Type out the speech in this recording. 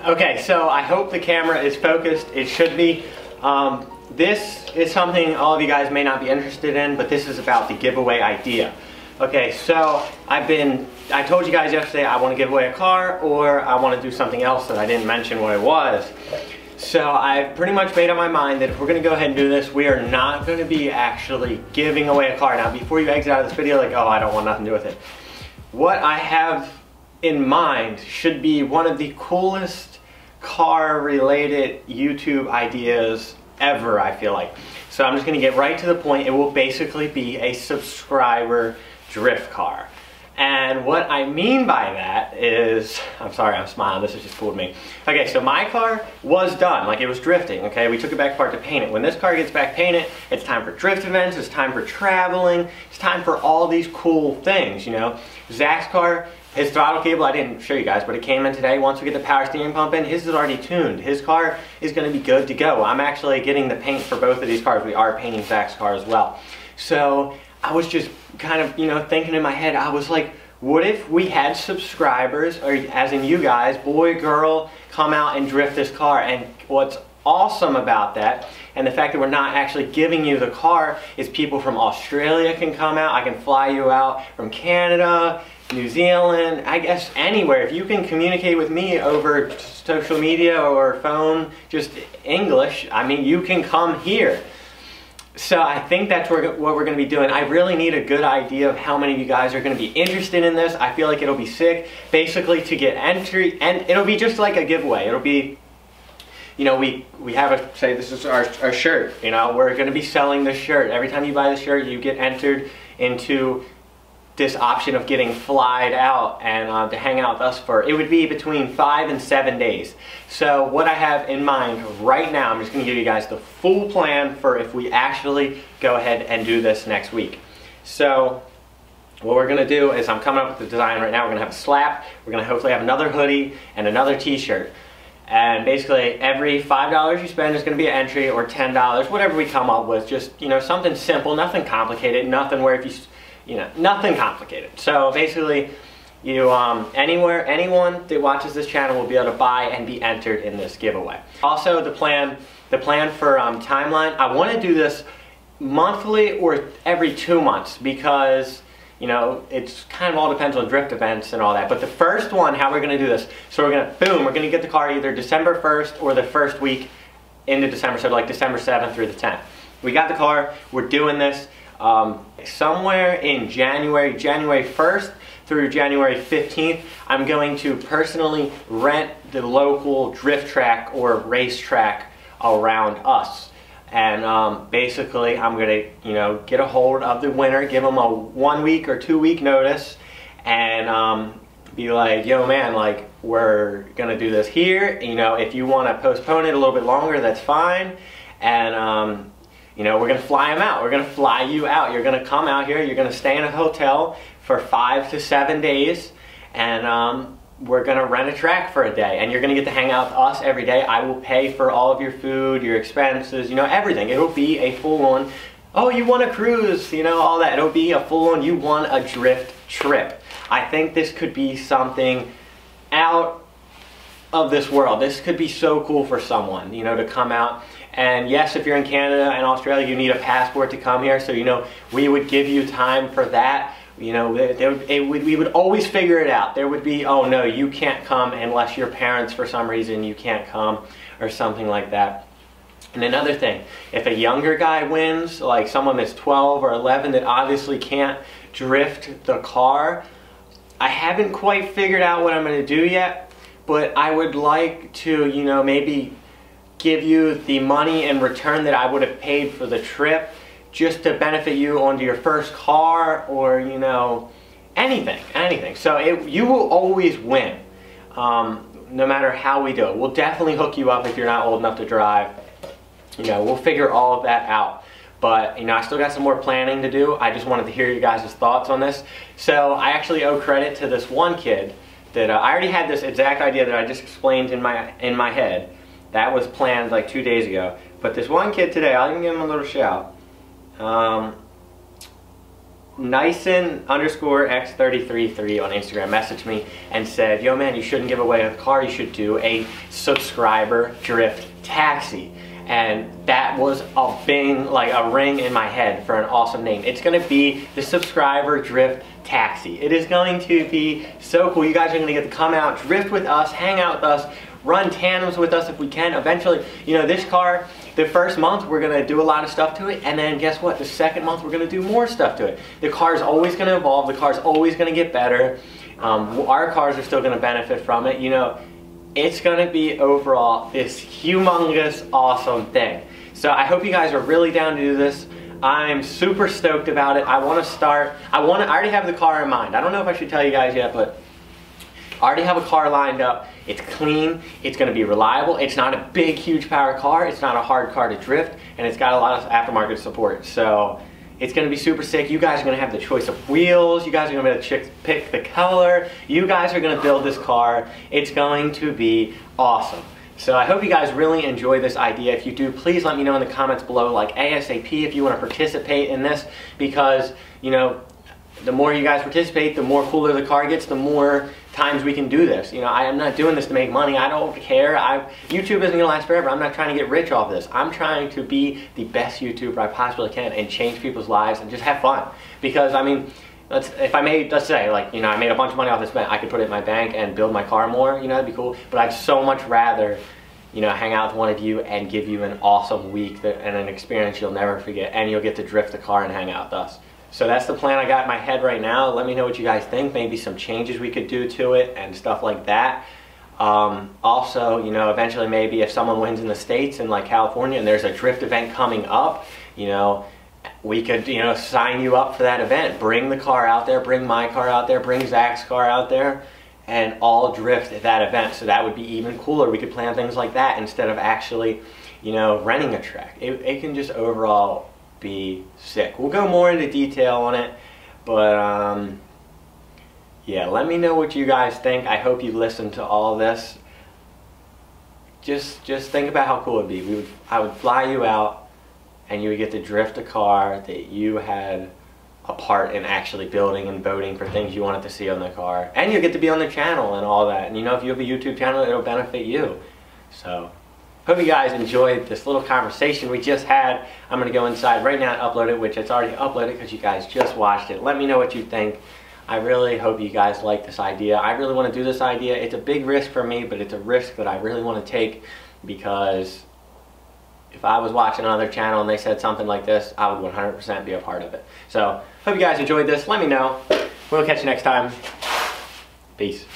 Okay, so I hope the camera is focused. It should be. This is something all of you guys may not be interested in, but this is about the giveaway idea. Okay, so I told you guys yesterday I want to give away a car, or I want to do something else that I didn't mention what it was. So I've pretty much made up my mind that if we're going to go ahead and do this, we are not going to be actually giving away a car. Now, before you exit out of this video like, oh, I don't want nothing to do with it. What I have in mind should be one of the coolest car-related YouTube ideas ever, I feel like. So I'm just going to get right to the point. It will basically be a subscriber drift car. And what I mean by that is, I'm sorry, I'm smiling, this is just cool to me. Okay, so my car was done, like it was drifting, okay? We took it back apart to paint it. When this car gets back painted, it's time for drift events, it's time for traveling, it's time for all these cool things, you know? Zach's car, his throttle cable, I didn't show you guys, but it came in today. Once we get the power steering pump in, his is already tuned. His car is gonna be good to go. I'm actually getting the paint for both of these cars. We are painting Zach's car as well. So I was just kind of, you know, thinking in my head, I was like, what if we had subscribers, or as in you guys, boy, girl, come out and drift this car? And what's awesome about that, and the fact that we're not actually giving you the car, is people from Australia can come out. I can fly you out from Canada, New Zealand, I guess anywhere. If you can communicate with me over social media or phone, just English, I mean, you can come here. So I think that's what we're going to be doing. I really need a good idea of how many of you guys are going to be interested in this. I feel like it'll be sick. Basically, to get entry, and it'll be just like a giveaway. It'll be, you know, we have a, say this is our shirt, you know, we're going to be selling this shirt. Every time you buy the shirt, you get entered into this option of getting flied out and to hang out with us for, it would be between 5 and 7 days. So what I have in mind right now, I'm just going to give you guys the full plan for if we actually go ahead and do this next week. So what we're going to do is, I'm coming up with the design right now. We're going to have a slap, we're going to hopefully have another hoodie and another t-shirt. And basically every $5 you spend is going to be an entry, or $10, whatever we come up with. Just, you know, something simple, nothing complicated, nothing where if you know, nothing complicated. So basically, you anyone that watches this channel will be able to buy and be entered in this giveaway. Also, the plan for timeline, I want to do this monthly or every 2 months, because, you know, it's kind of all depends on drift events and all that. But the first one, how we're going to do this, so we're going to, boom, we're going to get the car either December 1st or the first week into December, so like December 7th through the 10th. We got the car, we're doing this. Somewhere in January 1st through January 15th, I'm going to personally rent the local drift track or race track around us. And basically, I'm going to, you know, get a hold of the winner, give them a 1 week or 2 week notice, and be like, yo man, like, we're going to do this here. You know, if you want to postpone it a little bit longer, that's fine. And you know, we're going to fly them out. We're going to fly you out. You're going to come out here. You're going to stay in a hotel for 5 to 7 days. And we're going to rent a track for a day. And you're going to get to hang out with us every day. I will pay for all of your food, your expenses, you know, everything. It'll be a full-on, oh, you want to cruise, you know, all that. It'll be a full-on, you want a drift trip. I think this could be something out of this world. This could be so cool for someone, you know, to come out. And yes, if you're in Canada and Australia, you need a passport to come here. So, you know, we would give you time for that. You know, we would always figure it out. There would be, oh no, you can't come unless your parents, for some reason, you can't come, or something like that. And another thing, if a younger guy wins, like someone that's 12 or 11 that obviously can't drift the car, I haven't quite figured out what I'm going to do yet, but I would like to, you know, maybe give you the money in return that I would have paid for the trip, just to benefit you onto your first car, or, you know, anything. So you will always win, no matter how we do it. We'll definitely hook you up if you're not old enough to drive. You know, we'll figure all of that out. But, you know, I still got some more planning to do. I just wanted to hear you guys' thoughts on this. So I actually owe credit to this one kid that I already had this exact idea that I just explained in my head. That was planned like 2 days ago. But this one kid today, I'll even give him a little shout. Nyson_X333 on Instagram messaged me and said, yo man, you shouldn't give away a car, you should do a subscriber drift taxi. And that was a bing, like a ring in my head for an awesome name. It's gonna be the subscriber drift taxi. It is going to be so cool. You guys are gonna get to come out, drift with us, hang out with us, run tandems with us if we can. Eventually, you know, this car, the first month we're gonna do a lot of stuff to it, and then guess what? The second month we're gonna do more stuff to it. The car is always gonna evolve, the car is always gonna get better. Our cars are still gonna benefit from it. You know, it's gonna be overall this humongous, awesome thing. So I hope you guys are really down to do this. I'm super stoked about it. I already have the car in mind. I don't know if I should tell you guys yet, but I already have a car lined up. It's clean, it's gonna be reliable, it's not a big, huge power car, it's not a hard car to drift, and it's got a lot of aftermarket support. So it's gonna be super sick. You guys are gonna have the choice of wheels, you guys are gonna be able to pick the color, you guys are gonna build this car. It's going to be awesome. So I hope you guys really enjoy this idea. If you do, please let me know in the comments below, like ASAP, if you wanna participate in this, because, you know, the more you guys participate, the more cooler the car gets, the more times we can do this. You know, I am not doing this to make money. I don't care. YouTube isn't gonna last forever. I'm not trying to get rich off this. I'm trying to be the best YouTuber I possibly can and change people's lives and just have fun. Because I mean, let's say, like, you know, I made a bunch of money off this event, I could put it in my bank and build my car more, you know, that'd be cool. But I'd so much rather, you know, hang out with one of you and give you an awesome week and an experience you'll never forget, and you'll get to drift the car and hang out with us. So that's the plan I got in my head right now. Let me know what you guys think. Maybe some changes we could do to it and stuff like that. Also, you know, eventually maybe if someone wins in the States in like California and there's a drift event coming up, you know, we could, you know, sign you up for that event. Bring the car out there, bring my car out there, bring Zach's car out there, and all drift at that event. So that would be even cooler. We could plan things like that instead of actually, you know, renting a track. It can just overall be sick. We'll go more into detail on it, but yeah, let me know what you guys think. I hope you listened to all this. Just think about how cool it'd be. I would fly you out and you would get to drift a car that you had a part in actually building and voting for things you wanted to see on the car, and you get to be on the channel and all that. And you know, if you have a YouTube channel, it'll benefit you. So hope you guys enjoyed this little conversation we just had. I'm going to go inside right now and upload it, which it's already uploaded because you guys just watched it. Let me know what you think. I really hope you guys like this idea. I really want to do this idea. It's a big risk for me, but it's a risk that I really want to take, because if I was watching another channel and they said something like this, I would 100% be a part of it. So hope you guys enjoyed this. Let me know. We'll catch you next time. Peace.